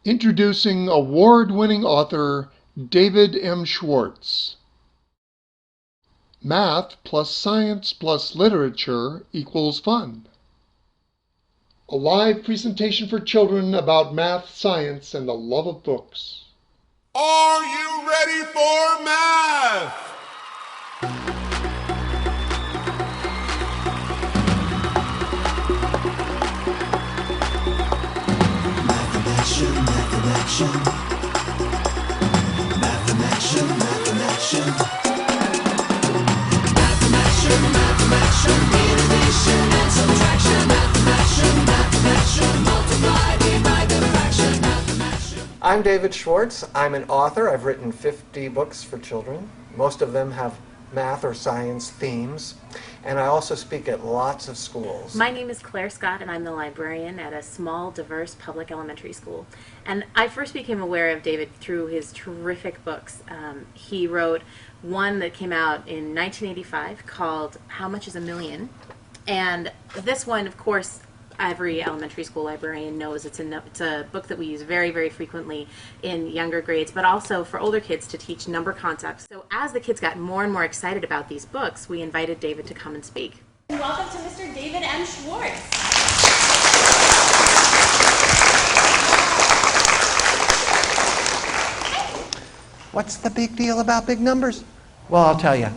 Introducing award-winning author David M. Schwartz. Math plus science plus literature equals fun. A live presentation for children about math, science, and the love of books. Are you ready for math? Mathematician, mathematician. Mathematician, mathematician. Mathematician, mathematician. Addition and subtraction. Mathematician, mathematician. Multiply, divide, fraction. Mathematician. I'm David Schwartz. I'm an author. I've written 50 books for children. Most of them have math or science themes. And I also speak at lots of schools. My name is Claire Scott, and I'm the librarian at a small, diverse public elementary school. And I first became aware of David through his terrific books. He wrote one that came out in 1985 called How Much is a Million? And this one, of course, every elementary school librarian knows it's a book that we use very, very frequently in younger grades, but also for older kids to teach number concepts. So as the kids got more and more excited about these books, we invited David to come and speak. Welcome to Mr. David M. Schwartz. What's the big deal about big numbers? Well, I'll tell you.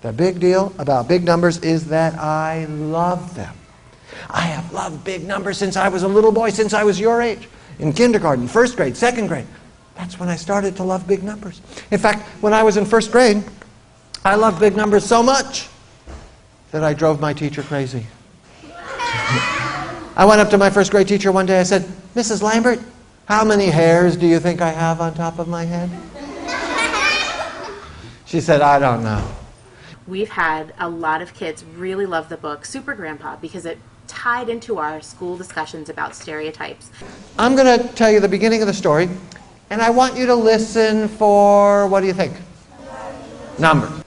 The big deal about big numbers is that I love them. I have loved big numbers since I was a little boy, since I was your age. In kindergarten, first grade, second grade. That's when I started to love big numbers. In fact, when I was in first grade, I loved big numbers so much that I drove my teacher crazy. I went up to my first grade teacher one day. I said, Mrs. Lambert, how many hairs do you think I have on top of my head? She said, I don't know. We've had a lot of kids really love the book Super Grandpa because it tied into our school discussions about stereotypes. I'm going to tell you the beginning of the story, and I want you to listen for, what do you think? Number.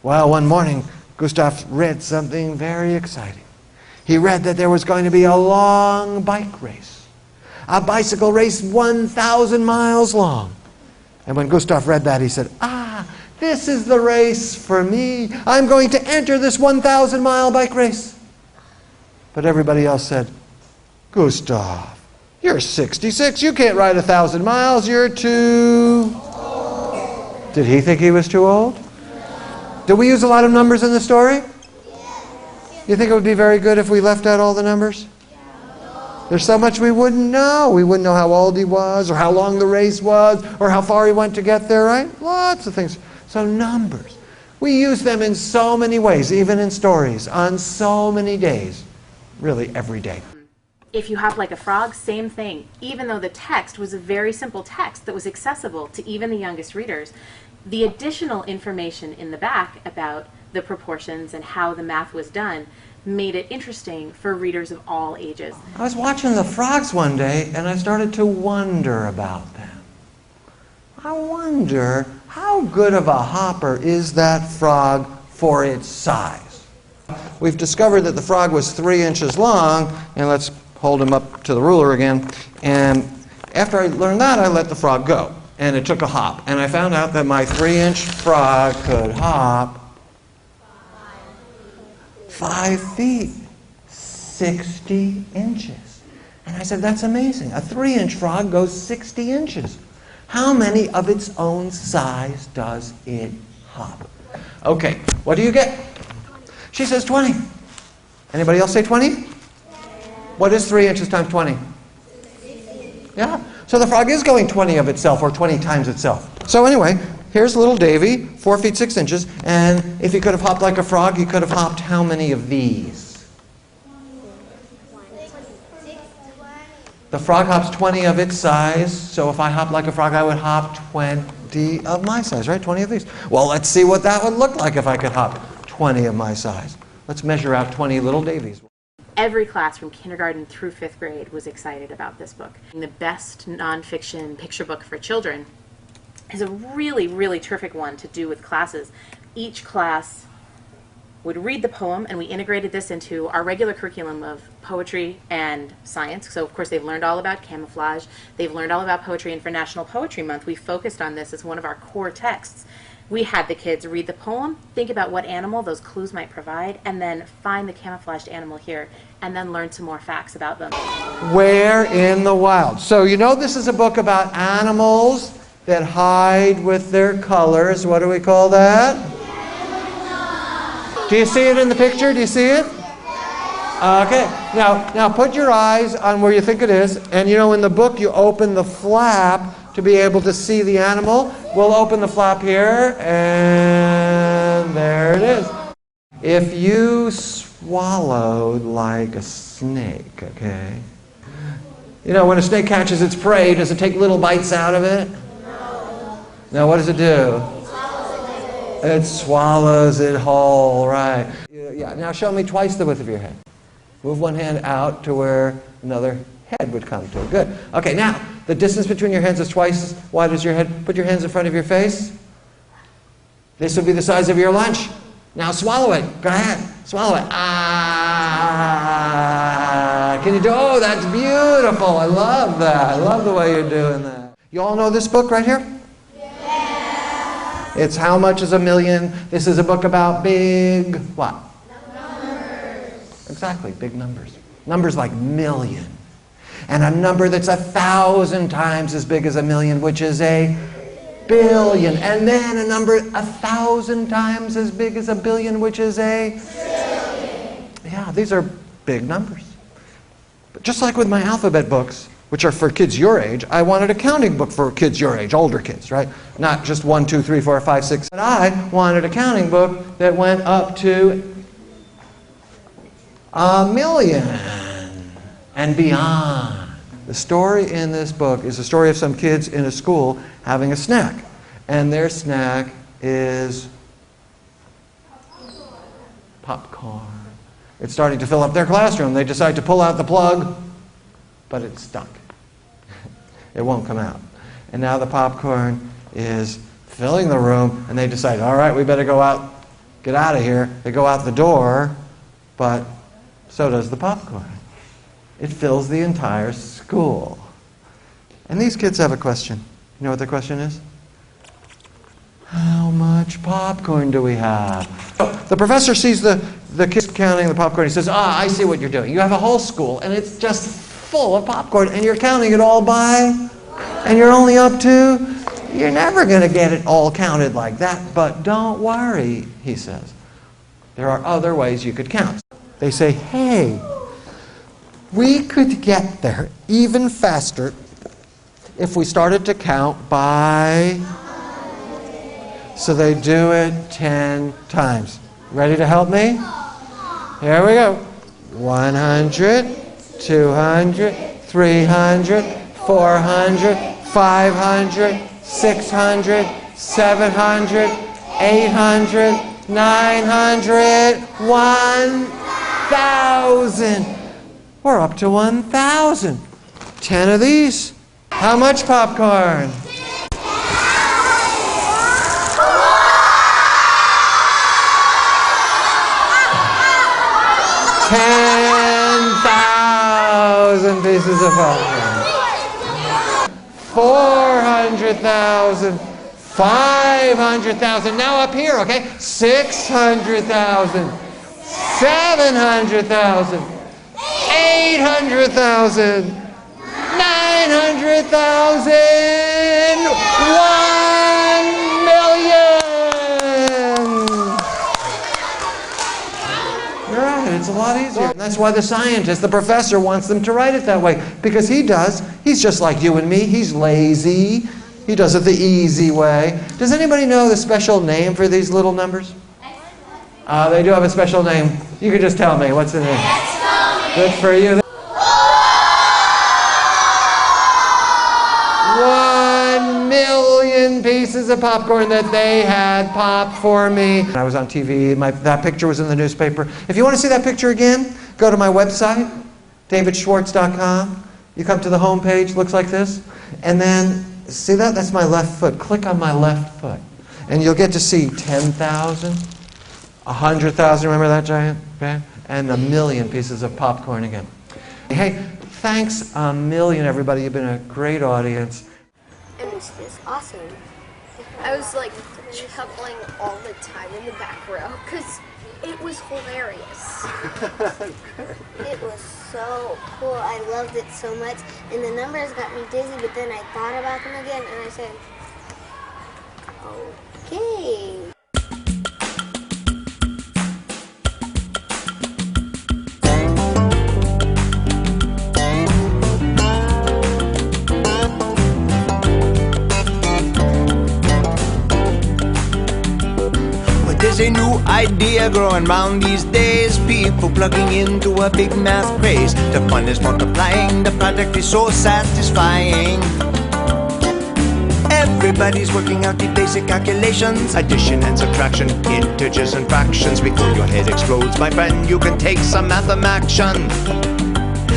Well, one morning, Gustav read something very exciting. He read that there was going to be a long bike race, a bicycle race 1,000 miles long. And when Gustav read that, he said, this is the race for me. I'm going to enter this 1,000-mile bike race. But everybody else said, Gustav, you're 66. You can't ride 1,000 miles. You're too old. Did he think he was too old? Did we use a lot of numbers in the story? You think it would be very good if we left out all the numbers? There's so much we wouldn't know. We wouldn't know how old he was, or how long the race was, or how far he went to get there, right? Lots of things. So numbers. We use them in so many ways, even in stories, on so many days. Really, every day. If you hop like a frog, same thing. Even though the text was a very simple text that was accessible to even the youngest readers, the additional information in the back about the proportions and how the math was done made it interesting for readers of all ages. I was watching the frogs one day, and I started to wonder about them. I wonder, how good of a hopper is that frog for its size? We've discovered that the frog was 3 inches long, and let's hold him up to the ruler again. And after I learned that, I let the frog go, and it took a hop. And I found out that my 3-inch frog could hop 5 feet, 60 inches. And I said, that's amazing. A 3-inch frog goes 60 inches. How many of its own size does it hop? Okay, what do you get? She says 20. Anybody else say 20? What is 3 inches times 20? Yeah, so the frog is going 20 of itself, or 20 times itself. So anyway, here's little Davy, 4 feet 6 inches, and if he could have hopped like a frog, he could have hopped how many of these? The frog hops 20 of its size, so if I hop like a frog, I would hop 20 of my size, right? 20 of these. Well, let's see what that would look like if I could hop 20 of my size. Let's measure out 20 little Davies. Every class from kindergarten through 5th grade was excited about this book. The best nonfiction picture book for children is a really, really terrific one to do with classes. Each class would read the poem, and we integrated this into our regular curriculum of poetry and science. So, of course, they've learned all about camouflage. They've learned all about poetry, and for National Poetry Month, we focused on this as one of our core texts. We had the kids read the poem, think about what animal those clues might provide, and then find the camouflaged animal here, and then learn some more facts about them. Where in the wild? So you know this is a book about animals that hide with their colors. What do we call that? Do you see it in the picture? Do you see it? Okay. Now put your eyes on where you think it is. And you know in the book you open the flap to be able to see the animal. We'll open the flap here, and there it is. If you swallowed like a snake, okay? You know, when a snake catches its prey, does it take little bites out of it? No. Now, what does it do? It swallows it whole, right. Yeah, now show me twice the width of your head. Move one hand out to where another head would come to. Good. Okay, now, the distance between your hands is twice as wide as your head. Put your hands in front of your face. This would be the size of your lunch. Now swallow it. Go ahead. Swallow it. Ah. Can you do? Oh, that's beautiful. I love that. I love the way you're doing that. You all know this book right here? Yeah. It's How Much is a Million? This is a book about big what? Numbers. Exactly, big numbers. Numbers like million. And a number that's 1,000 times as big as a million, which is a billion. And then a number 1,000 times as big as a billion, which is a trillion. Yeah, these are big numbers. But just like with my alphabet books, which are for kids your age, I wanted a counting book for kids your age, older kids, right? Not just 1, 2, 3, 4, 5, 6. But I wanted a counting book that went up to 1,000,000 and beyond. The story in this book is a story of some kids in a school having a snack. And their snack is popcorn. It's starting to fill up their classroom. They decide to pull out the plug, but it's stuck. It won't come out. And now the popcorn is filling the room, and they decide, all right, we better go out, get out of here. They go out the door, but so does the popcorn. It fills the entire school. And these kids have a question. You know what the question is? How much popcorn do we have? So the professor sees the kids counting the popcorn. He says, I see what you're doing. You have a whole school, and it's just full of popcorn, and you're counting it all by, and you're only up to, you're never going to get it all counted like that. But don't worry, he says. There are other ways you could count. They say, hey, we could get there even faster if we started to count by. So they do it 10 times. Ready to help me? Here we go. 100, 200, 300, 400, 500, 600, 700, 800, 900, 1,000. We're up to 1,000. 10 of these. How much popcorn? 10,000 pieces of popcorn. 400,000. 500,000. Now up here, okay? 600,000. 700,000. 800,000, 900,000, 1,000,000. You're right, it's a lot easier. And that's why the scientist, the professor, wants them to write it that way. Because he's just like you and me, he's lazy. He does it the easy way. Does anybody know the special name for these little numbers? They do have a special name. You can just tell me, what's the name? Good for you. 1,000,000 pieces of popcorn that they had popped for me. I was on TV. That picture was in the newspaper. If you want to see that picture again, go to my website, davidschwartz.com. You come to the home page, looks like this. And then, see that? That's my left foot. Click on my left foot. And you'll get to see 10,000, 100,000, remember that giant bag? And 1 million pieces of popcorn again. Hey, thanks a million, everybody. You've been a great audience. It was just awesome. I was like chuckling all the time in the back row because it was hilarious. It was so cool. I loved it so much. And the numbers got me dizzy, but then I thought about them again and I said, okay. There's a new idea growing round these days. People plugging into a big math craze. The fun is multiplying, the product is so satisfying. Everybody's working out the basic calculations, addition and subtraction, integers and fractions. Before your head explodes, my friend, you can take some mathemaction.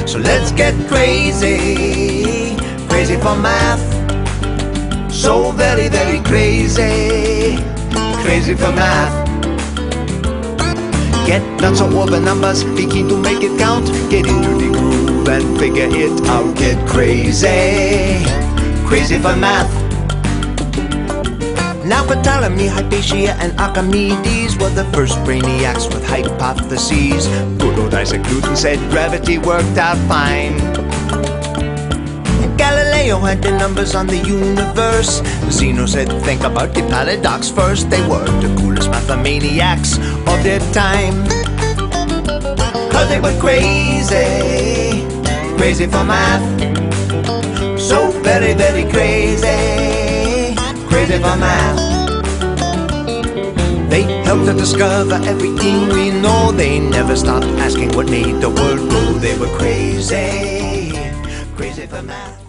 So let's get crazy, crazy for math. So very, very crazy, crazy for math. Get nuts all over numbers, begin to make it count. Get into the groove and figure it out. Get crazy, crazy for math. Now Ptolemy, Hypatia, and Archimedes were the first brainiacs with hypotheses. Good old Isaac Newton said gravity worked out fine. Galileo had the numbers on the universe. Zeno said, think about the paradox first. They were the coolest mathemaniacs of their time. Cause they were crazy, crazy for math. So very, very crazy, crazy for math. They helped to discover everything we know. They never stopped asking what made the world go. They were crazy, crazy for math.